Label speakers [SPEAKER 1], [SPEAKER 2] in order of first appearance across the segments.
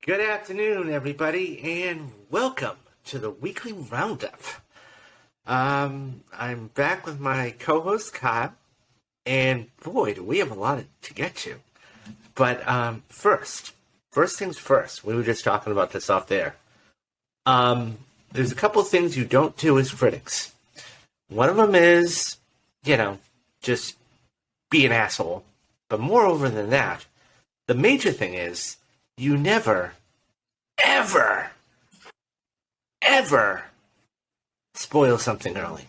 [SPEAKER 1] Good afternoon, everybody, and welcome to the weekly Roundup. I'm back with my co-host Kyle, and boy, do we have a lot to get to. But first things first. We were just talking about this off there. There's a couple of things you don't do as critics. One of them is, just be an asshole. But moreover than that, the major thing is you never, ever spoil something early.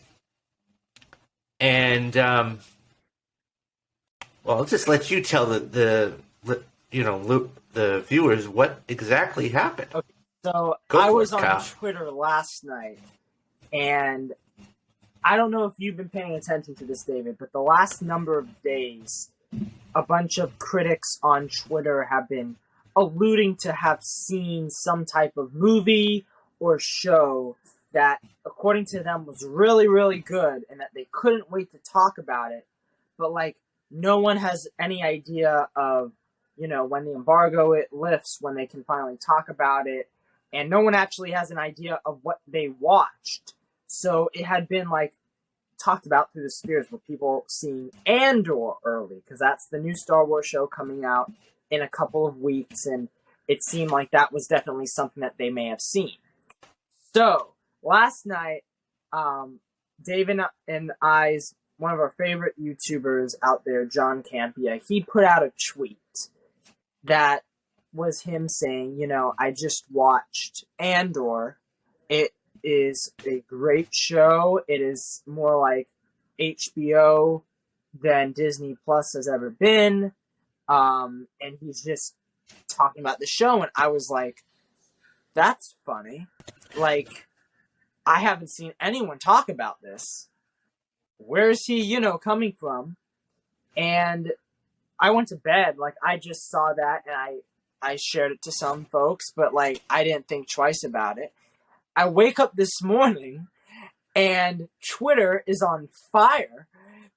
[SPEAKER 1] And, I'll just let you tell the viewers what exactly happened.
[SPEAKER 2] Okay, so
[SPEAKER 1] I
[SPEAKER 2] was
[SPEAKER 1] on
[SPEAKER 2] Kyle. Twitter last night, and I don't know if you've been paying attention to this, David, but the last number of days, a bunch of critics on Twitter have been alluding to have seen some type of movie or show that, according to them, was really, really good and that they couldn't wait to talk about it. But, no one has any idea of, when the embargo lifts, when they can finally talk about it. And no one actually has an idea of what they watched. So it had been, talked about through the spheres with people seeing Andor early, because that's the new Star Wars show coming out in a couple of weeks, and it seemed like that was definitely something that they may have seen. So, last night, David and I's, one of our favorite YouTubers out there, John Campea, he put out a tweet that was him saying, I just watched Andor. It is a great show. It is more like HBO than Disney Plus has ever been. And he's just talking about the show, and I was like, that's funny. I haven't seen anyone talk about this. Where is he, coming from? And I went to bed. I just saw that, and I shared it to some folks, but, I didn't think twice about it. I wake up this morning, and Twitter is on fire.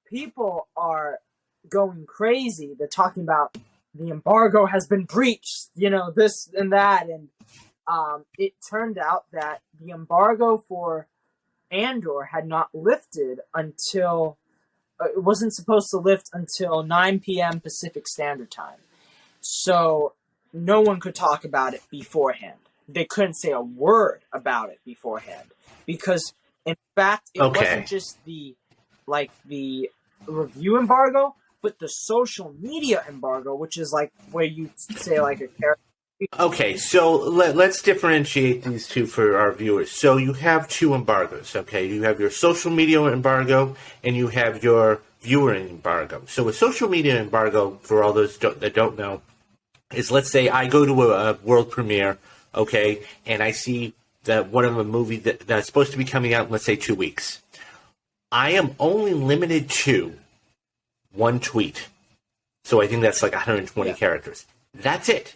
[SPEAKER 2] People are going crazy. They're talking about the embargo has been breached, this and that. And it turned out that the embargo for Andor had not lifted until it wasn't supposed to lift until 9 p.m. Pacific Standard Time. So no one could talk about it beforehand. They couldn't say a word about it beforehand because, in fact, it wasn't just the review embargo, but the social media embargo, which is where you say a character.
[SPEAKER 1] Okay, so let's differentiate these two for our viewers. So you have two embargoes, okay? You have your social media embargo and you have your viewer embargo. So a social media embargo, for all those that don't know, is, let's say I go to a world premiere, okay, and I see that one of a movie that's supposed to be coming out in, let's say, 2 weeks. I am only limited to one tweet. So I think that's 120 characters. That's it.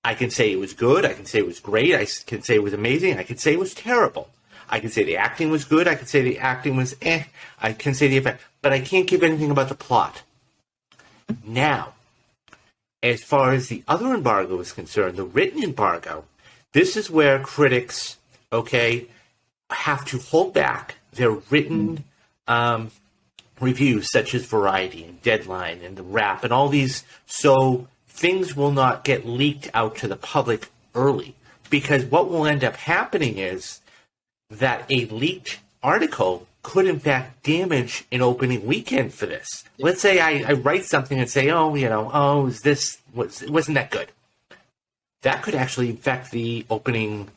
[SPEAKER 1] I can say it was good. I can say it was great. I can say it was amazing. I can say it was terrible. I can say the acting was good. I can say the acting was eh. I can say the effect. But I can't give anything about the plot. Now, as far as the other embargo is concerned, the written embargo, this is where critics, have to hold back their written reviews, such as Variety and Deadline and The Wrap and all these, so things will not get leaked out to the public early. Because what will end up happening is that a leaked article could, in fact, damage an opening weekend for this. Let's say I write something and say, wasn't that good? That could actually affect the opening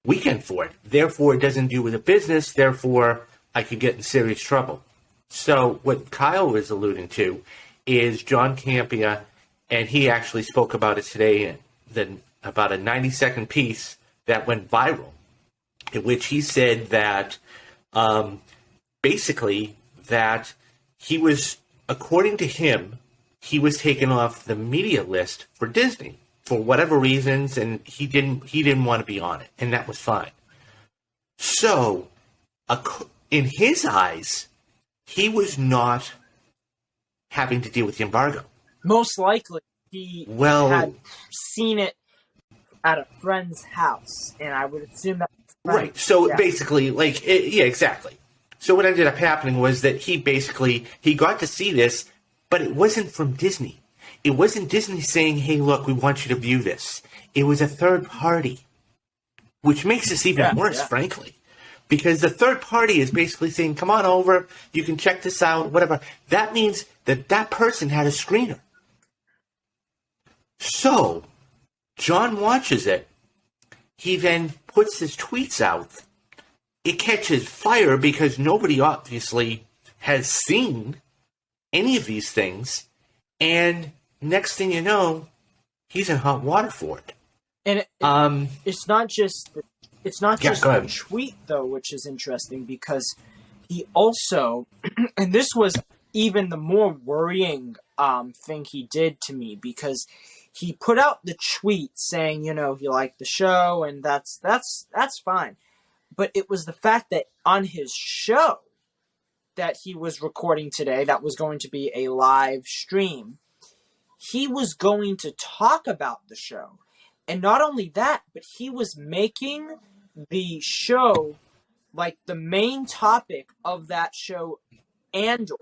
[SPEAKER 1] weekend for it. Therefore, it doesn't do with the business. Therefore, I could get in serious trouble. So what Kyle was alluding to is John Campea, and he actually spoke about it today, about a 90-second piece that went viral, in which he said that basically that he was, according to him, he was taken off the media list for Disney for whatever reasons, and he didn't want to be on it, and that was fine. So, in his eyes, he was not having to deal with the embargo.
[SPEAKER 2] Most likely, he had seen it at a friend's house, and I would assume that
[SPEAKER 1] Right. So
[SPEAKER 2] yeah.
[SPEAKER 1] basically, yeah, exactly. So what ended up happening was that he got to see this, but it wasn't from Disney. It wasn't Disney saying, "Hey, look, we want you to view this." It was a third party, which makes this even worse, frankly, because the third party is basically saying, "Come on over, you can check this out, whatever." That means that that person had a screener. So John watches it. He then puts his tweets out. It catches fire because nobody obviously has seen any of these things. And next thing you know, he's in hot water for it.
[SPEAKER 2] And it's not just the tweet though, which is interesting because he also, and this was even the more worrying thing he did to me, because he put out the tweet saying, you know, he liked the show, and that's fine. But it was the fact that on his show that he was recording today, that was going to be a live stream, he was going to talk about the show. And not only that, but he was making the show like the main topic of that show, Andor.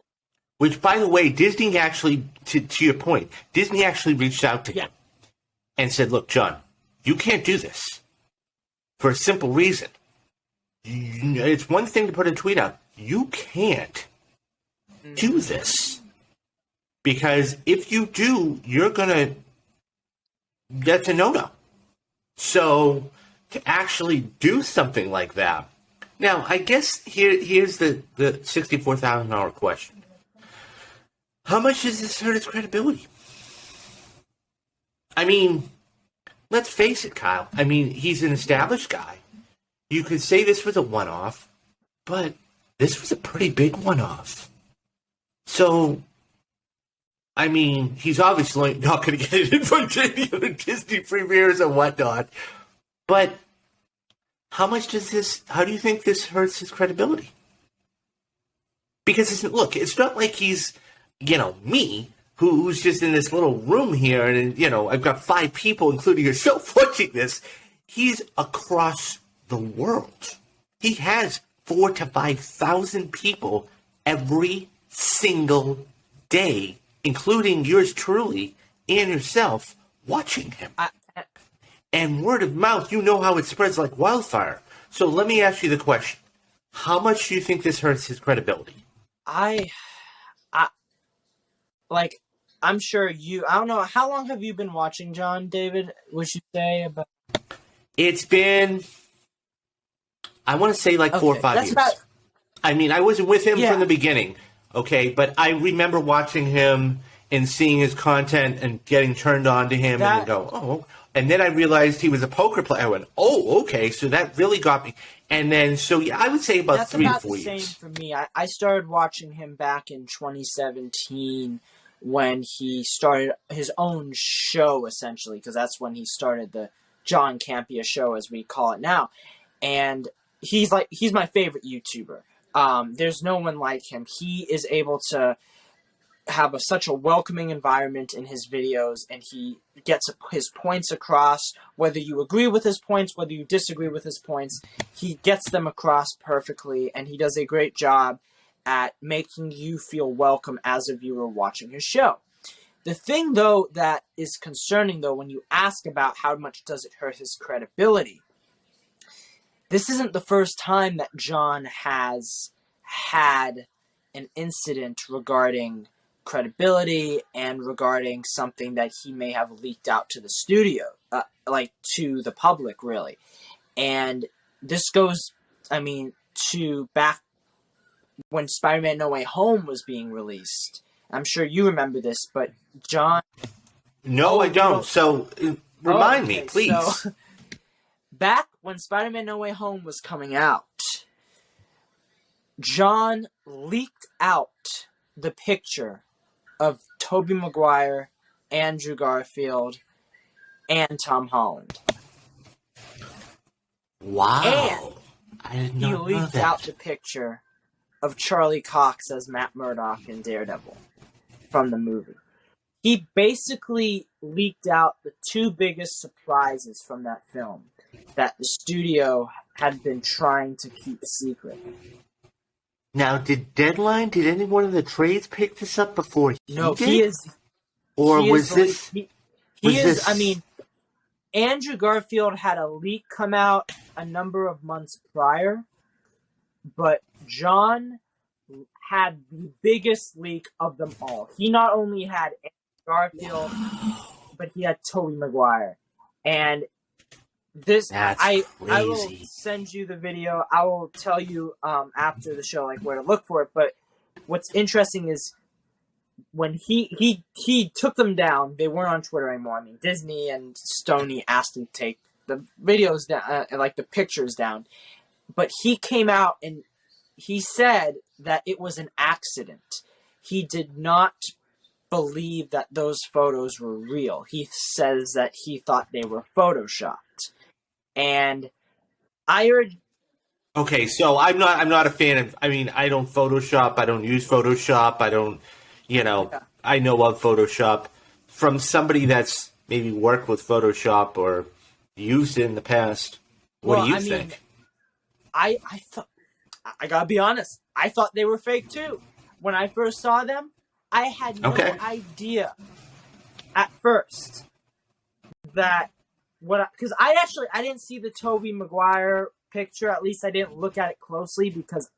[SPEAKER 1] Which, by the way, Disney actually, to your point, Disney actually reached out to him and said, "Look, John, you can't do this for a simple reason. It's one thing to put a tweet out. You can't do this. Because if you do, you're going to, that's a no-no." So to actually do something like that. Now, I guess here's the $64,000 question. How much does this hurt its credibility? I mean, let's face it, Kyle. I mean, he's an established guy. You could say this was a one-off, but this was a pretty big one-off. So, I mean, he's obviously not going to get it in front of Disney premieres and whatnot. But how do you think this hurts his credibility? Because, it's not like he's, me, who's just in this little room here, and, I've got 5 people, including yourself, watching this. He's across the world. He has 4,000 to 5,000 people every single day, including yours truly and yourself, watching him. And word of mouth, you know how it spreads like wildfire. So let me ask you the question. How much do you think this hurts his credibility?
[SPEAKER 2] I'm sure I don't know, how long have you been watching John, David, would you say? About?
[SPEAKER 1] It's been, I want to say 4 or 5 years. I mean, I wasn't with him from the beginning, okay? But I remember watching him and seeing his content and getting turned on to him and go, oh. And then I realized he was a poker player. I went, oh, okay, so that really got me. And then, I would say about 3 to 4 years.
[SPEAKER 2] That's about the same for me. I started watching him back in 2017 when he started his own show, essentially, because that's when he started the John Campea show, as we call it now. And he's my favorite YouTuber. There's no one like him. He is able to have such a welcoming environment in his videos, and he gets his points across, whether you agree with his points, whether you disagree with his points. He gets them across perfectly, and he does a great job at making you feel welcome as a viewer watching his show. The thing, though, that is concerning, though, when you ask about how much does it hurt his credibility, this isn't the first time that John has had an incident regarding credibility and regarding something that he may have leaked out to the studio, to the public, really. And this goes, to back when Spider-Man No Way Home was being released. I'm sure you remember this, but John...
[SPEAKER 1] No, I don't. So, remind me, please.
[SPEAKER 2] So, back when Spider-Man No Way Home was coming out, John leaked out the picture of Tobey Maguire, Andrew Garfield, and Tom Holland.
[SPEAKER 1] Wow.
[SPEAKER 2] And
[SPEAKER 1] I did not know
[SPEAKER 2] he leaked
[SPEAKER 1] that.
[SPEAKER 2] out the picture of Charlie Cox as Matt Murdock in Daredevil from the movie. he basically leaked out the two biggest surprises from that film that the studio had been trying to keep secret.
[SPEAKER 1] Now, did any one of the trades pick this up before he
[SPEAKER 2] No,
[SPEAKER 1] did? Or
[SPEAKER 2] he is
[SPEAKER 1] was
[SPEAKER 2] the lead.
[SPEAKER 1] this,
[SPEAKER 2] He
[SPEAKER 1] was
[SPEAKER 2] is. I
[SPEAKER 1] this,
[SPEAKER 2] mean, Andrew Garfield had a leak come out a number of months prior, but John had the biggest leak of them all. He not only had Andrew Garfield, but he had Tobey Maguire. And this,
[SPEAKER 1] that's
[SPEAKER 2] I will
[SPEAKER 1] crazy.
[SPEAKER 2] send you the video. I will tell you after the show like where to look for it. But what's interesting is when he took them down, they weren't on Twitter anymore. I mean, Disney and Sony asked him to take the videos down, like the pictures down. But he came out and he said that it was an accident. He did not believe that those photos were real. He says that he thought they were photoshopped. And I heard.
[SPEAKER 1] Okay, so I'm not a fan of. I mean, I don't Photoshop. I don't use Photoshop. I don't,
[SPEAKER 2] Yeah.
[SPEAKER 1] I know of Photoshop from somebody that's maybe worked with Photoshop or used it in the past. What
[SPEAKER 2] Well,
[SPEAKER 1] do you
[SPEAKER 2] I mean,
[SPEAKER 1] think?
[SPEAKER 2] I thought, I gotta be honest, I thought they were fake too. When I first saw them, I had no
[SPEAKER 1] Okay.
[SPEAKER 2] idea at first that because I didn't see the Tobey Maguire picture. At least I didn't look at it closely because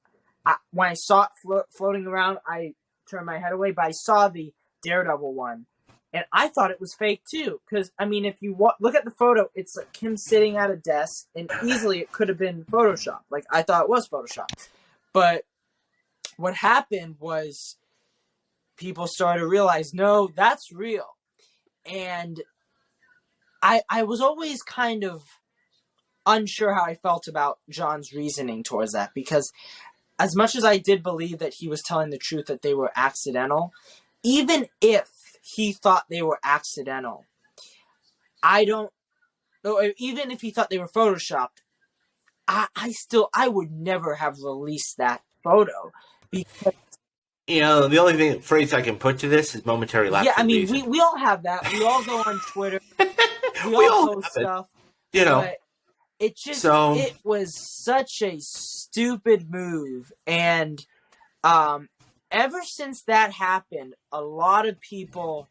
[SPEAKER 2] when I saw it floating around, I turned my head away. But I saw the Daredevil one, and I thought it was fake too. Because I mean, if you look at the photo, it's like him sitting at a desk, and easily it could have been Photoshopped. Like I thought it was Photoshopped, but what happened was people started to realize, no, that's real. And I was always kind of unsure how I felt about John's reasoning towards that, because as much as I did believe that he was telling the truth, that they were accidental, even if he thought they were accidental, even if he thought they were photoshopped, I would never have released that photo because
[SPEAKER 1] The only phrase I can put to this is momentary lapse
[SPEAKER 2] yeah, I
[SPEAKER 1] of
[SPEAKER 2] mean
[SPEAKER 1] reason.
[SPEAKER 2] we all have that. We all go on Twitter, we
[SPEAKER 1] We
[SPEAKER 2] all
[SPEAKER 1] all
[SPEAKER 2] post
[SPEAKER 1] have it,
[SPEAKER 2] stuff,
[SPEAKER 1] you know.
[SPEAKER 2] but
[SPEAKER 1] So
[SPEAKER 2] it was such a stupid move. And ever since that happened, a lot of people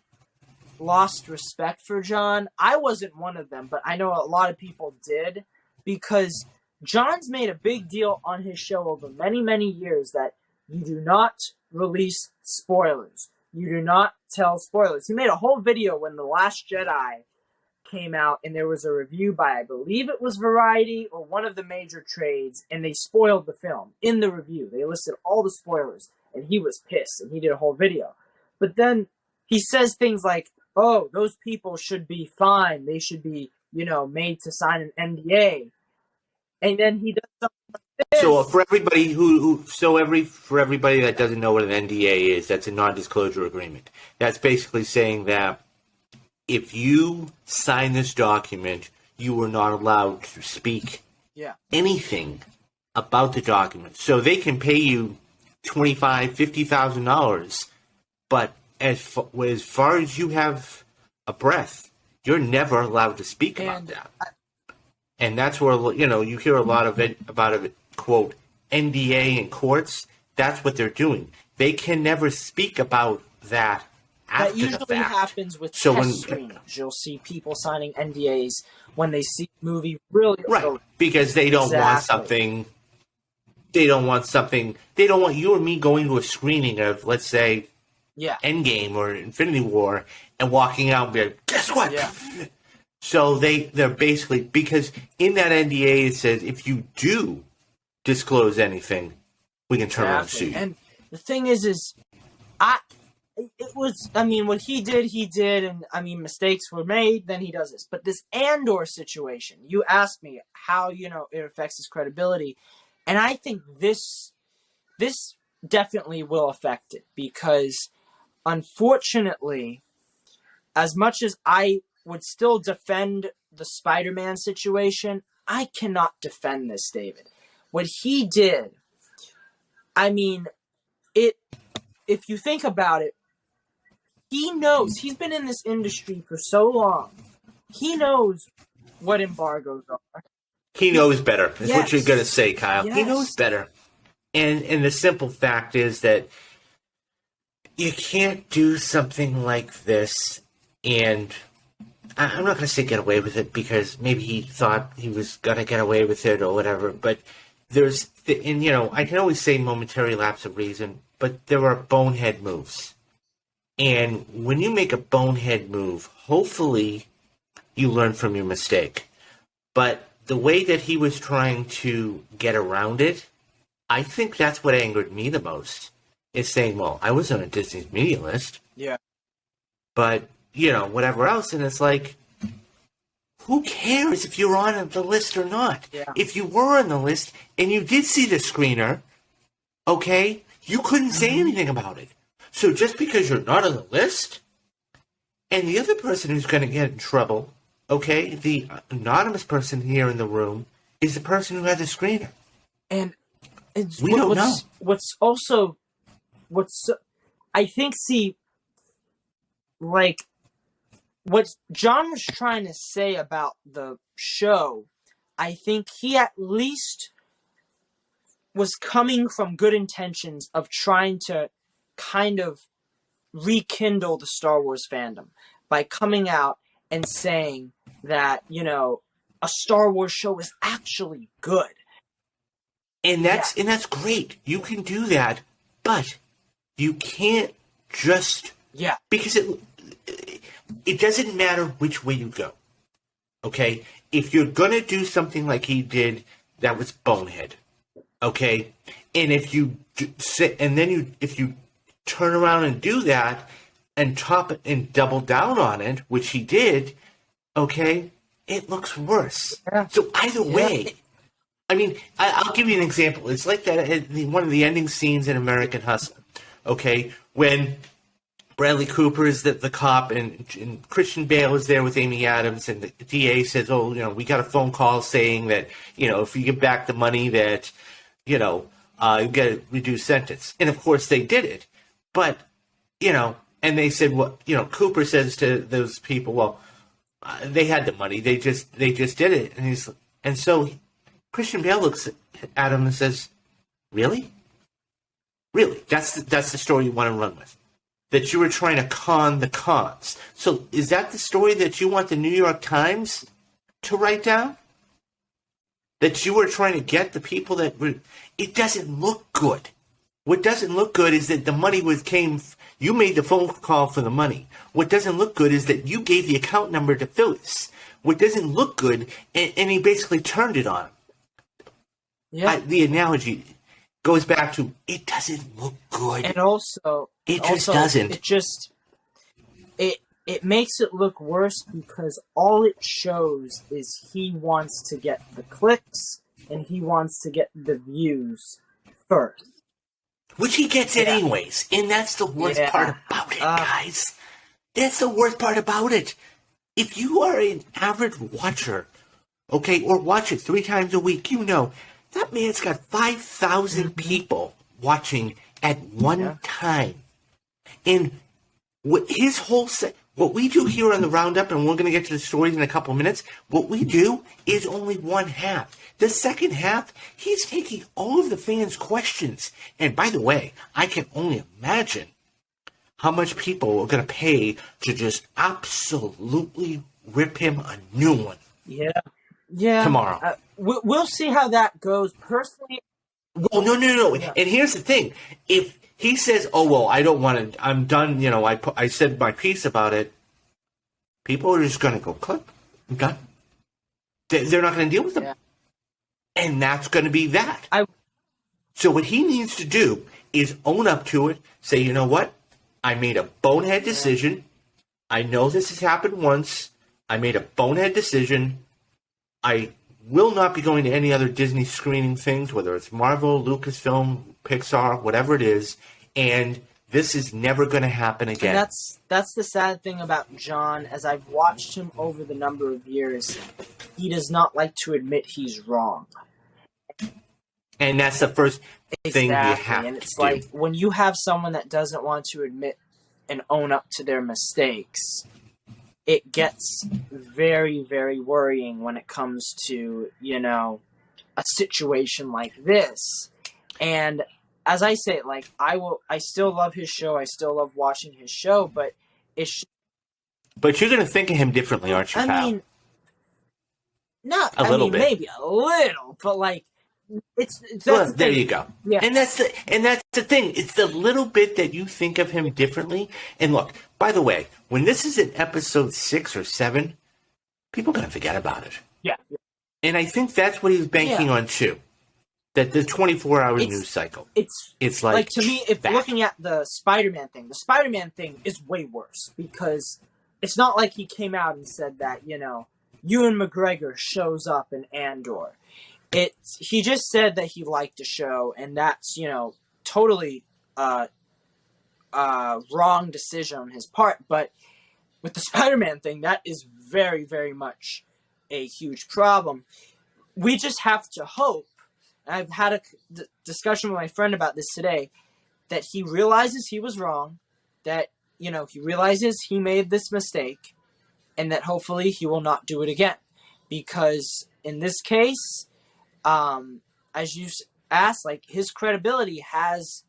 [SPEAKER 2] lost respect for John. I wasn't one of them, but I know a lot of people did, because John's made a big deal on his show over many, many years that you do not release spoilers. You do not tell spoilers. He made a whole video when The Last Jedi came out, and there was a review by, I believe it was Variety or one of the major trades, and they spoiled the film in the review. They listed all the spoilers, and he was pissed, and he did a whole video. But then he says things like, oh, those people should be fined. They should be, made to sign an NDA. And then he does something like this.
[SPEAKER 1] So for everybody for everybody that doesn't know what an NDA is, that's a non-disclosure agreement. That's basically saying that if you sign this document, you are not allowed to speak anything about the document. So they can pay you $25,000, $50,000, but as far as you have a breath, you're never allowed to speak about that. And that's where you hear a lot of it about a quote NDA in courts. That's what they're doing. They can never speak about that.
[SPEAKER 2] That usually happens with test screenings. You'll see people signing NDAs when they see a movie really
[SPEAKER 1] right, because they don't want something. They don't want something. They don't want you or me going to a screening of, let's say, Endgame or Infinity War and walking out and be like, guess what?
[SPEAKER 2] Yeah.
[SPEAKER 1] So they're basically, because in that NDA it says if you do disclose anything, we can turn around and sue you.
[SPEAKER 2] And the thing is what he did, and I mean, mistakes were made, then he does this. But this Andor situation, you asked me how, it affects his credibility. And I think this definitely will affect it, because unfortunately, as much as I would still defend the Spider-Man situation, I cannot defend this, David. What he did, I mean, if you think about it, he knows. He's been in this industry for so long. He knows what embargoes are.
[SPEAKER 1] He knows better. That's what you're
[SPEAKER 2] Yes.
[SPEAKER 1] going to say, Kyle. He
[SPEAKER 2] Yes.
[SPEAKER 1] knows better. And the simple fact is that you can't do something like this, and I'm not going to say get away with it, because maybe he thought he was going to get away with it or whatever, but I can always say momentary lapse of reason, but there are bonehead moves. And when you make a bonehead move, hopefully you learn from your mistake. But the way that he was trying to get around it, I think that's what angered me the most, is saying, well, I was on a Disney's media list.
[SPEAKER 2] Yeah.
[SPEAKER 1] But, whatever else. And it's like, who cares if you're on the list or not?
[SPEAKER 2] Yeah.
[SPEAKER 1] If you were on the list and you did see the screener, okay, you couldn't say anything about it. So just because you're not on the list, and the other person who's going to get in trouble, okay, the anonymous person here in the room, is the person who had the screener.
[SPEAKER 2] And
[SPEAKER 1] we don't know.
[SPEAKER 2] I think, what John was trying to say about the show, I think he at least was coming from good intentions of trying to kind of rekindle the Star Wars fandom by coming out and saying that, a Star Wars show is actually good.
[SPEAKER 1] And that's great. You can do that, but you can't just because it doesn't matter which way you go. Okay? If you're gonna do something like he did, that was bonehead. Okay? And if you if you turn around and do that and top it and double down on it, which he did, okay, it looks worse.
[SPEAKER 2] Yeah.
[SPEAKER 1] So either way, I mean, I'll give you an example. It's like that one of the ending scenes in American Hustle, okay, when Bradley Cooper is the cop and Christian Bale is there with Amy Adams, and the DA says, oh, we got a phone call saying that, if you give back the money that, you get a reduced sentence. And of course they did it. But, and they said, well, Cooper says to those people, well, they had the money. They just did it. And so Christian Bale looks at him and says, really? Really? That's the story you want to run with? That you were trying to con the cons. So is that the story that you want the New York Times to write down? That you were trying to get the people that were... It doesn't look good. What doesn't look good is that the money you made the phone call for the money. What doesn't look good is that you gave the account number to Phyllis. What doesn't look good, and he basically turned it on him.
[SPEAKER 2] Yeah.
[SPEAKER 1] The analogy goes back to, it doesn't look good.
[SPEAKER 2] And also...
[SPEAKER 1] It just doesn't.
[SPEAKER 2] It makes it look worse because all it shows is he wants to get the clicks and he wants to get the views first.
[SPEAKER 1] Which he gets anyways. And that's the worst part about it, guys. That's the worst part about it. If you are an avid watcher, okay, or watch it 3 times a week, that man's got 5,000 people watching at one time. And what we do here on the Roundup, and we're going to get to the stories in a couple of minutes, what we do is only one half. The second half, he's taking all of the fans' questions. And by the way, I can only imagine how much people are going to pay to just absolutely rip him a new one.
[SPEAKER 2] Yeah.
[SPEAKER 1] Tomorrow.
[SPEAKER 2] We'll see how that goes. Personally...
[SPEAKER 1] Well, no. Yeah. And here's the thing. If he says, oh, well, I don't want to, I'm done, I said my piece about it, people are just going to go, click, I'm done. They're not going to deal with them. Yeah. And that's going to be that. So what he needs to do is own up to it, say, you know what? I made a bonehead decision. I know this has happened once. I made a bonehead decision. I will not be going to any other Disney screening things, whether it's Marvel, Lucasfilm, Pixar, whatever it is, and this is never going to happen again.
[SPEAKER 2] And that's the sad thing about John. As I've watched him over the number of years, he does not like to admit he's wrong.
[SPEAKER 1] And that's the first thing you have
[SPEAKER 2] and it's
[SPEAKER 1] to
[SPEAKER 2] like
[SPEAKER 1] do.
[SPEAKER 2] when you have someone that doesn't want to admit and own up to their mistakes, it gets very, very worrying when it comes to, a situation like this. And as I say, like, I still love his show. I still love watching his show, but
[SPEAKER 1] But you're going to think of him differently, aren't you, pal?
[SPEAKER 2] Bit. Maybe a little, but like,
[SPEAKER 1] well, there you go.
[SPEAKER 2] Yeah.
[SPEAKER 1] And that's the thing. It's the little bit that you think of him differently. And look, by the way, when this is in episode 6 or 7, people are going to forget about it.
[SPEAKER 2] Yeah.
[SPEAKER 1] And I think that's what he's banking on too. That the 24-hour news cycle. It's like
[SPEAKER 2] to me, if looking at the Spider-Man thing is way worse, because it's not like he came out and said that, Ewan McGregor shows up in Andor. He just said that he liked the show, and that's, totally wrong decision on his part. But with the Spider-Man thing, that is very, very much a huge problem. We just have to hope, and I've had a discussion with my friend about this today, that he realizes he was wrong, that, he realizes he made this mistake, and that hopefully he will not do it again. Because in this case, as you asked, like, his credibility has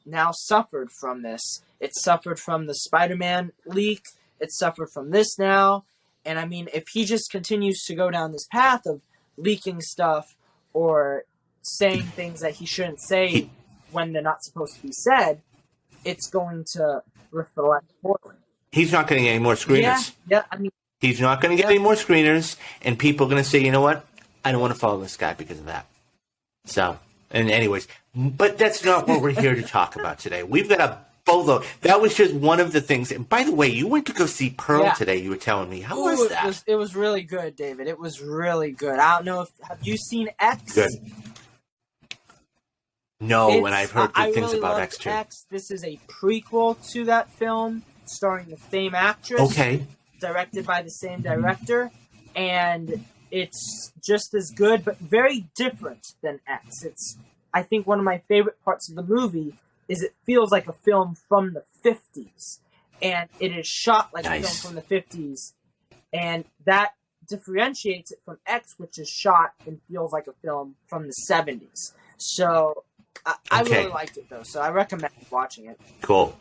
[SPEAKER 2] now suffered from this. It suffered from the Spider-Man leak. It suffered from this now. And I mean, if he just continues to go down this path of leaking stuff or saying things that he shouldn't say when they're not supposed to be said, it's going to reflect poorly.
[SPEAKER 1] He's not going to get any more screeners.
[SPEAKER 2] Yeah, I mean,
[SPEAKER 1] he's not going to get any more screeners, and people are going to say, you know what? I don't want to follow this guy because of that. So, and anyways, but that's not what we're here to talk about today. We've got a bolo. That was just one of the things. And by the way, you went to go see Pearl today. You were telling me. How was that?
[SPEAKER 2] It was really good, David. It was really good. I don't know have you seen X?
[SPEAKER 1] Good. No, and I've heard good things about X too.
[SPEAKER 2] X. This is a prequel to that film, starring the same actress.
[SPEAKER 1] Okay.
[SPEAKER 2] Directed by the same director, and it's just as good, but very different than X. I think one of my favorite parts of the movie is it feels like a film from the 50s, and it is shot like a film from the 50s, and that differentiates it from X, which is shot and feels like a film from the 70s. So I really liked it, though, so I recommend watching it.
[SPEAKER 1] Cool.